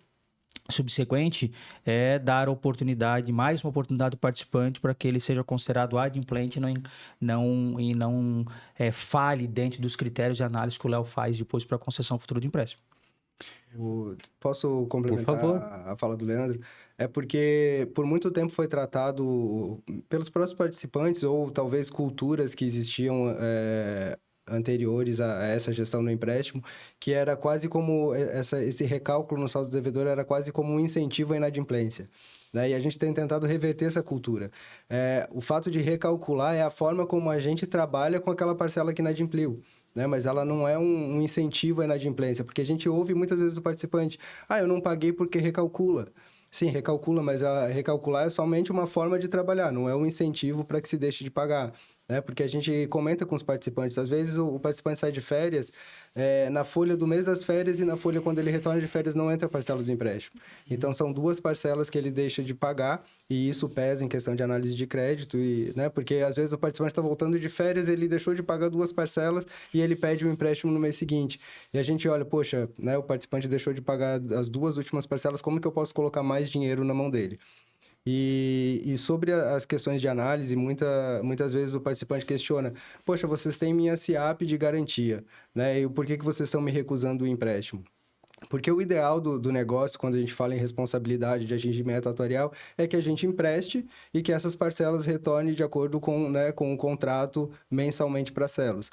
subsequente é dar oportunidade, mais uma oportunidade do participante para que ele seja considerado adimplente e não falhe dentro dos critérios de análise que o Léo faz depois para a concessão futura de empréstimo. Posso complementar Por favor. a fala do Leandro? É porque por muito tempo foi tratado pelos próprios participantes ou talvez culturas que existiam anteriores a essa gestão do empréstimo, que era quase como esse recálculo no saldo do devedor era quase como um incentivo à inadimplência. Né? E a gente tem tentado reverter essa cultura. O fato de recalcular é a forma como a gente trabalha com aquela parcela que inadimpliu. Né? Mas ela não é um incentivo à inadimplência, porque a gente ouve muitas vezes do participante, eu não paguei porque recalcula. Sim, recalcula, mas recalcular é somente uma forma de trabalhar, não é um incentivo para que se deixe de pagar. Né? Porque a gente comenta com os participantes, às vezes o participante sai de férias, na folha do mês das férias e na folha quando ele retorna de férias não entra a parcela do empréstimo. Então, são 2 parcelas que ele deixa de pagar e isso pesa em questão de análise de crédito, né? Porque às vezes o participante está voltando de férias, ele deixou de pagar 2 parcelas e ele pede um empréstimo no mês seguinte. E a gente olha, poxa, né, o participante deixou de pagar as 2 últimas parcelas, como que eu posso colocar mais dinheiro na mão dele? E sobre as questões de análise, muitas vezes o participante questiona, poxa, vocês têm minha SIAP de garantia, né? E por que vocês estão me recusando o empréstimo? Porque o ideal do negócio, quando a gente fala em responsabilidade de atingimento atuarial, é que a gente empreste e que essas parcelas retornem de acordo com o contrato mensalmente para as células.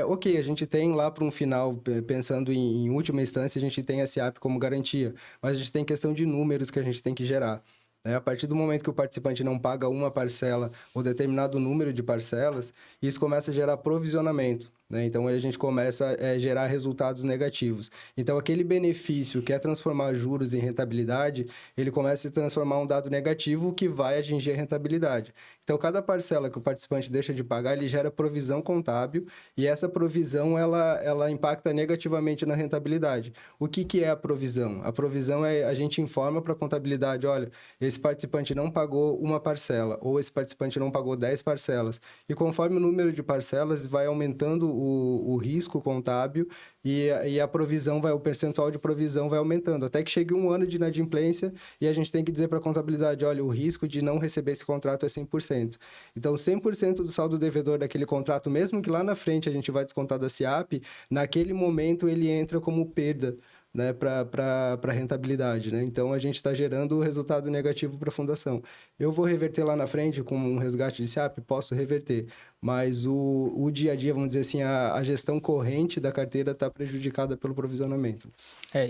Ok, a gente tem lá para um final, pensando em última instância, a gente tem a SIAP como garantia, mas a gente tem questão de números que a gente tem que gerar. A partir do momento que o participante não paga uma parcela ou determinado número de parcelas, isso começa a gerar provisionamento. Né? Então, a gente começa a gerar resultados negativos. Então, aquele benefício que é transformar juros em rentabilidade, ele começa a se transformar em um dado negativo que vai atingir a rentabilidade. Então, cada parcela que o participante deixa de pagar, ele gera provisão contábil e essa provisão, ela impacta negativamente na rentabilidade. O que é a provisão? A provisão a gente informa para a contabilidade, olha, esse participante não pagou uma parcela ou esse participante não pagou 10 parcelas. E conforme o número de parcelas, vai aumentando o risco contábil e a provisão o percentual de provisão vai aumentando, até que chegue um ano de inadimplência e a gente tem que dizer para a contabilidade, olha, o risco de não receber esse contrato é 100%. Então, 100% do saldo devedor daquele contrato, mesmo que lá na frente a gente vai descontar da SIAP, naquele momento ele entra como perda, né, para a rentabilidade, né? Então, a gente está gerando resultado negativo para a fundação. Eu vou reverter lá na frente com um resgate de SIAP? Posso reverter, mas o dia a dia, vamos dizer assim, a gestão corrente da carteira está prejudicada pelo provisionamento.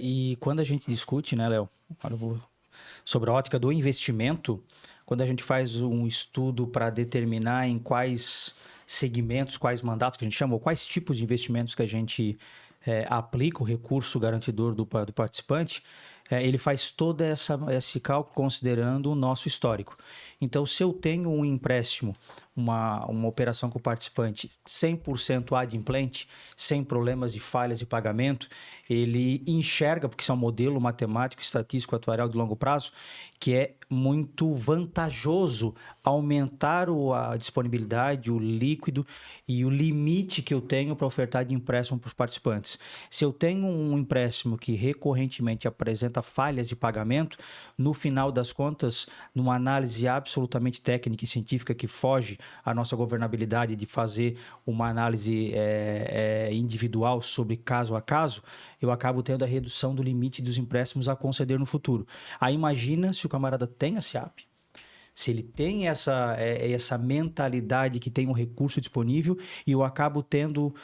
E quando a gente discute, né, Léo, sobre a ótica do investimento, quando a gente faz um estudo para determinar em quais segmentos, quais mandatos que a gente chama, ou quais tipos de investimentos que a gente aplica o recurso garantidor do participante, ele faz todo esse cálculo considerando o nosso histórico. Então, se eu tenho um empréstimo, uma operação com o participante 100% adimplente, sem problemas de falhas de pagamento, ele enxerga, porque isso é um modelo matemático, estatístico, atuarial de longo prazo, que é muito vantajoso aumentar a disponibilidade, o líquido e o limite que eu tenho para ofertar de empréstimo para os participantes. Se eu tenho um empréstimo que recorrentemente apresenta apresenta falhas de pagamento, no final das contas, numa análise absolutamente técnica e científica que foge à nossa governabilidade de fazer uma análise individual sobre caso a caso, eu acabo tendo a redução do limite dos empréstimos a conceder no futuro. Aí imagina se o camarada tem a SEAP, se ele tem essa mentalidade que tem um recurso disponível e eu acabo tendo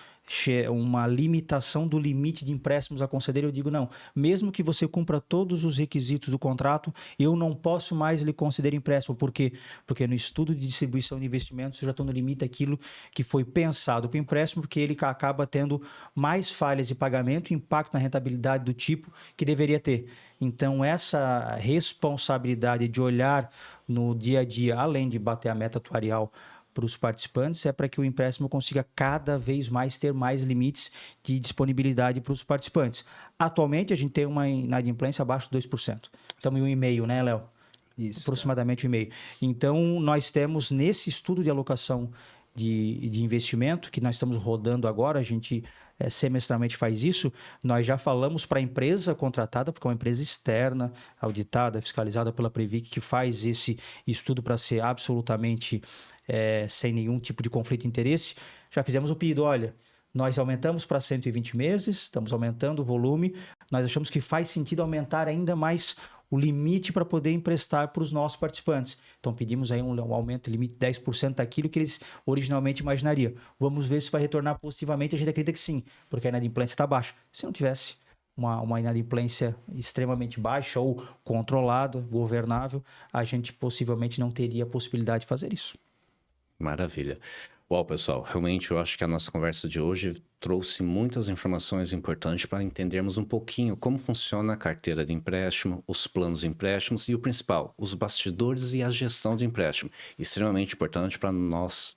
uma limitação do limite de empréstimos a conceder, eu digo, não, mesmo que você cumpra todos os requisitos do contrato, eu não posso mais lhe conceder empréstimo. Por quê? Porque no estudo de distribuição de investimentos eu já estou no limite daquilo que foi pensado para o empréstimo, porque ele acaba tendo mais falhas de pagamento e impacto na rentabilidade do tipo que deveria ter. Então, essa responsabilidade de olhar no dia a dia, além de bater a meta atuarial para os participantes, é para que o empréstimo consiga cada vez mais ter mais limites de disponibilidade para os participantes. Atualmente, a gente tem uma inadimplência abaixo de 2%. Estamos em 1,5%, né, Léo? Isso. Aproximadamente 1,5%. Então, nós temos nesse estudo de alocação de investimento, que nós estamos rodando agora, a gente semestralmente faz isso, nós já falamos para a empresa contratada, porque é uma empresa externa, auditada, fiscalizada pela Previc, que faz esse estudo para ser absolutamente sem nenhum tipo de conflito de interesse. Já fizemos o pedido, olha, nós aumentamos para 120 meses, estamos aumentando o volume, nós achamos que faz sentido aumentar ainda mais o limite para poder emprestar para os nossos participantes. Então, pedimos aí um aumento de limite de 10% daquilo que eles originalmente imaginariam. Vamos ver se vai retornar positivamente. A gente acredita que sim, porque a inadimplência está baixa. Se não tivesse uma inadimplência extremamente baixa ou controlada, governável, a gente possivelmente não teria a possibilidade de fazer isso. Maravilha. Bom, pessoal, realmente eu acho que a nossa conversa de hoje trouxe muitas informações importantes para entendermos um pouquinho como funciona a carteira de empréstimo, os planos de empréstimos e o principal, os bastidores e a gestão de empréstimo. Extremamente importante para nós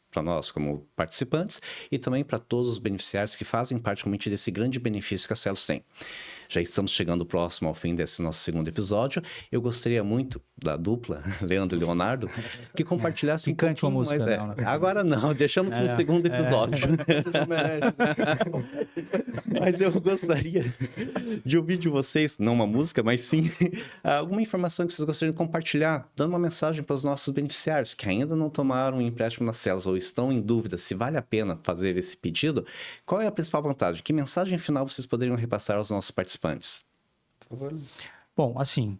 como participantes e também para todos os beneficiários que fazem parte realmente desse grande benefício que a Celos tem. Já estamos chegando próximo ao fim desse nosso segundo episódio. Eu gostaria muito da dupla, Leandro e Leonardo, que compartilhasse um pouquinho uma música, mais. Agora não, deixamos para o segundo episódio. Mas eu gostaria de ouvir de vocês, não uma música, mas sim alguma informação que vocês gostariam de compartilhar, dando uma mensagem para os nossos beneficiários que ainda não tomaram um empréstimo na Celos ou estão em dúvida se vale a pena fazer esse pedido. Qual é a principal vantagem? Que mensagem final vocês poderiam repassar aos nossos participantes? Por favor. Bom, assim,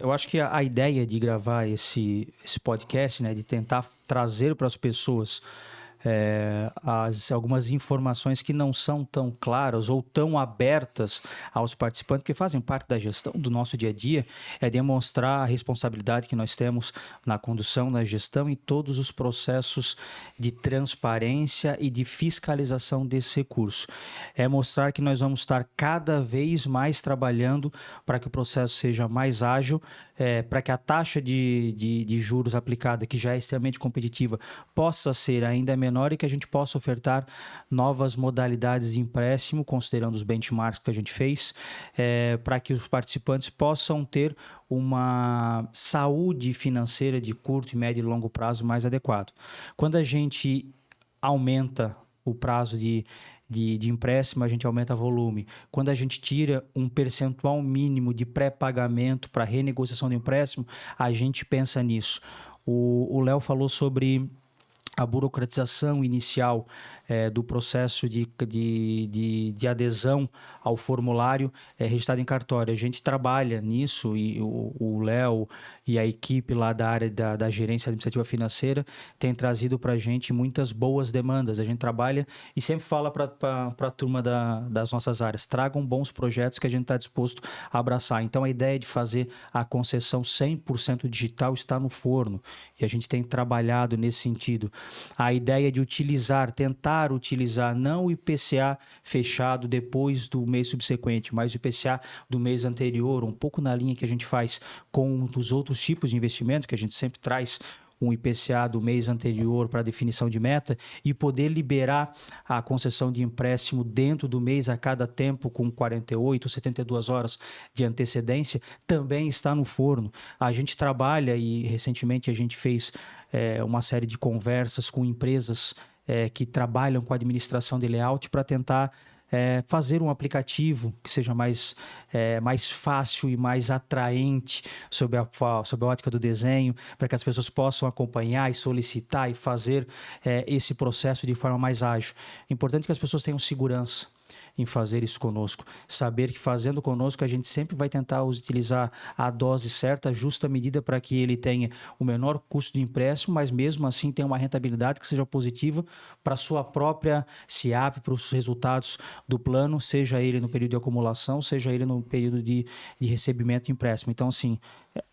eu acho que a ideia de gravar esse podcast, né, de tentar trazer para as pessoas algumas informações que não são tão claras ou tão abertas aos participantes, que fazem parte da gestão do nosso dia a dia, é demonstrar a responsabilidade que nós temos na condução, na gestão e todos os processos de transparência e de fiscalização desse recurso. É mostrar que nós vamos estar cada vez mais trabalhando para que o processo seja mais ágil, para que a taxa de juros aplicada, que já é extremamente competitiva, possa ser ainda menor e que a gente possa ofertar novas modalidades de empréstimo, considerando os benchmarks que a gente fez, para que os participantes possam ter uma saúde financeira de curto, médio e longo prazo mais adequado. Quando a gente aumenta o prazo de empréstimo, a gente aumenta volume. Quando a gente tira um percentual mínimo de pré-pagamento para renegociação do empréstimo, a gente pensa nisso. O Léo falou sobre a burocratização inicial do processo de adesão ao formulário registrado em cartório. A gente trabalha nisso e o Léo e a equipe lá da área da gerência administrativa financeira tem trazido para a gente muitas boas demandas. A gente trabalha e sempre fala para a turma das nossas áreas, tragam bons projetos que a gente está disposto a abraçar. Então, a ideia de fazer a concessão 100% digital está no forno e a gente tem trabalhado nesse sentido. A ideia de tentar utilizar não o IPCA fechado depois do mês subsequente, mas o IPCA do mês anterior, um pouco na linha que a gente faz com os outros tipos de investimento, que a gente sempre traz um IPCA do mês anterior para definição de meta e poder liberar a concessão de empréstimo dentro do mês a cada tempo com 48, 72 horas de antecedência, também está no forno. A gente trabalha e recentemente a gente fez uma série de conversas com empresas que trabalham com a administração de layout para tentar fazer um aplicativo que seja mais fácil e mais atraente sob a ótica do desenho, para que as pessoas possam acompanhar e solicitar e fazer esse processo de forma mais ágil. É importante que as pessoas tenham segurança em fazer isso conosco. Saber que fazendo conosco a gente sempre vai tentar utilizar a dose certa, a justa medida para que ele tenha o menor custo de empréstimo, mas mesmo assim tenha uma rentabilidade que seja positiva para a sua própria SIAP, para os resultados do plano, seja ele no período de acumulação, seja ele no período de recebimento de empréstimo. Então, assim,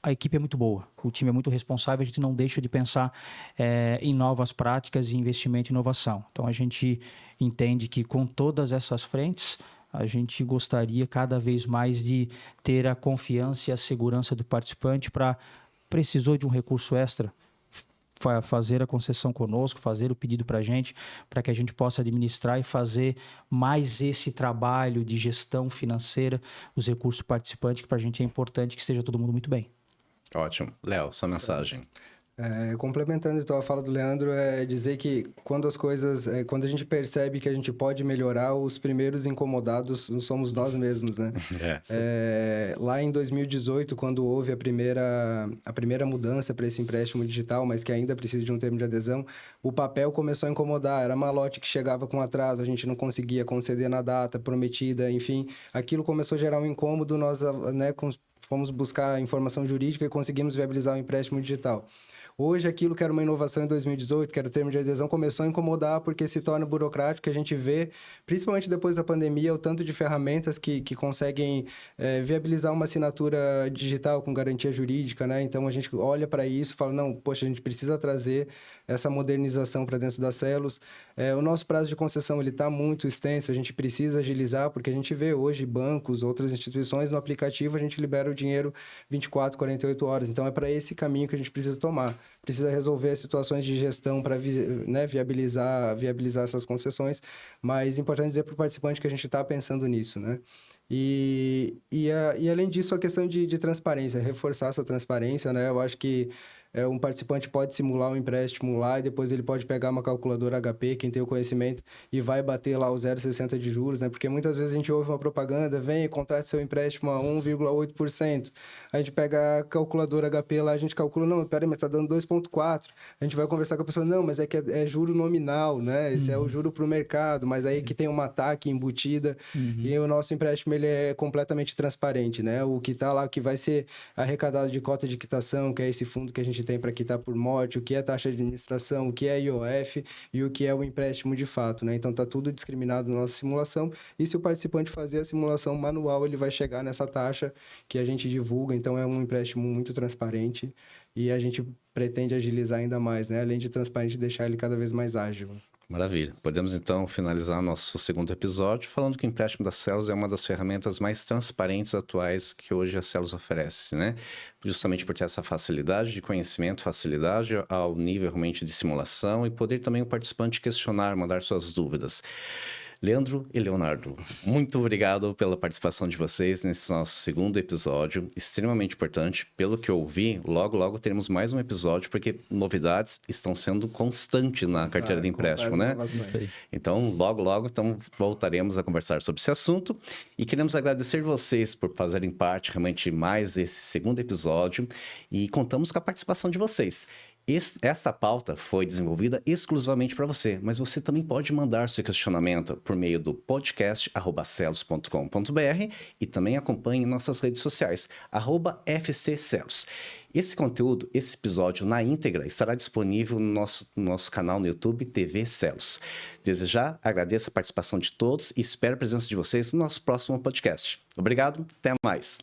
a equipe é muito boa, o time é muito responsável, a gente não deixa de pensar em novas práticas e investimento e inovação. Então, a gente entende que com todas essas frentes, a gente gostaria cada vez mais de ter a confiança e a segurança do participante para, precisou de um recurso extra, fazer a concessão conosco, fazer o pedido para a gente, para que a gente possa administrar e fazer mais esse trabalho de gestão financeira dos recursos participantes, que para a gente é importante que esteja todo mundo muito bem. Ótimo. Léo, sua mensagem. Complementando então a fala do Leandro, é dizer que quando quando a gente percebe que a gente pode melhorar, os primeiros incomodados somos nós mesmos, né? Lá em 2018, quando houve a primeira mudança para esse empréstimo digital, mas que ainda precisa de um termo de adesão, o papel começou a incomodar, era malote que chegava com atraso, a gente não conseguia conceder na data prometida, enfim, aquilo começou a gerar um incômodo, nós, né, fomos buscar informação jurídica e conseguimos viabilizar o empréstimo digital. Hoje, aquilo que era uma inovação em 2018, que era o termo de adesão, começou a incomodar porque se torna burocrático. A gente vê, principalmente depois da pandemia, o tanto de ferramentas que conseguem viabilizar uma assinatura digital com garantia jurídica, né? Então, a gente olha para isso e fala, não, poxa, a gente precisa trazer essa modernização para dentro das células. O nosso prazo de concessão está muito extenso, a gente precisa agilizar, porque a gente vê hoje bancos, outras instituições, no aplicativo a gente libera o dinheiro 24, 48 horas. Então, é para esse caminho que a gente precisa tomar. Precisa resolver as situações de gestão para, né, viabilizar essas concessões, mas é importante dizer para o participante que a gente está pensando nisso, né? E além disso, a questão de transparência, reforçar essa transparência, né? Eu acho que um participante pode simular um empréstimo lá e depois ele pode pegar uma calculadora HP, quem tem o conhecimento, e vai bater lá o 0,60 de juros, né? Porque muitas vezes a gente ouve uma propaganda, vem e contrate seu empréstimo a 1,8%. A gente pega a calculadora HP lá, a gente calcula, não, peraí, mas está dando 2,4%. A gente vai conversar com a pessoa, não, mas é que é juro nominal, né? Esse é o juro para o mercado, mas aí que tem uma TAC embutida e o nosso empréstimo ele é completamente transparente, né? O que está lá, que vai ser arrecadado de cota de quitação, que é esse fundo que a gente tem para quitar por morte, o que é taxa de administração, o que é IOF e o que é o empréstimo de fato, né? Então, está tudo discriminado na nossa simulação e se o participante fazer a simulação manual, ele vai chegar nessa taxa que a gente divulga. Então, é um empréstimo muito transparente e a gente pretende agilizar ainda mais, né? Além de transparente, deixar ele cada vez mais ágil. Maravilha. Podemos, então, finalizar nosso segundo episódio falando que o empréstimo das células é uma das ferramentas mais transparentes atuais que hoje a Células oferece, né? Justamente por ter essa facilidade de conhecimento, facilidade ao nível realmente de simulação e poder também o participante questionar, mandar suas dúvidas. Leandro e Leonardo, muito obrigado pela participação de vocês nesse nosso segundo episódio, extremamente importante. Pelo que eu ouvi, logo teremos mais um episódio, porque novidades estão sendo constantes na carteira de empréstimo, né? Então, logo, então, voltaremos a conversar sobre esse assunto e queremos agradecer vocês por fazerem parte realmente mais desse segundo episódio e contamos com a participação de vocês. Esta pauta foi desenvolvida exclusivamente para você, mas você também pode mandar seu questionamento por meio do podcast@celos.com.br e também acompanhe nossas redes sociais, @FCCelos. Esse conteúdo, esse episódio na íntegra, estará disponível no nosso canal no YouTube TV Celos. Desde já, agradeço a participação de todos e espero a presença de vocês no nosso próximo podcast. Obrigado, até mais!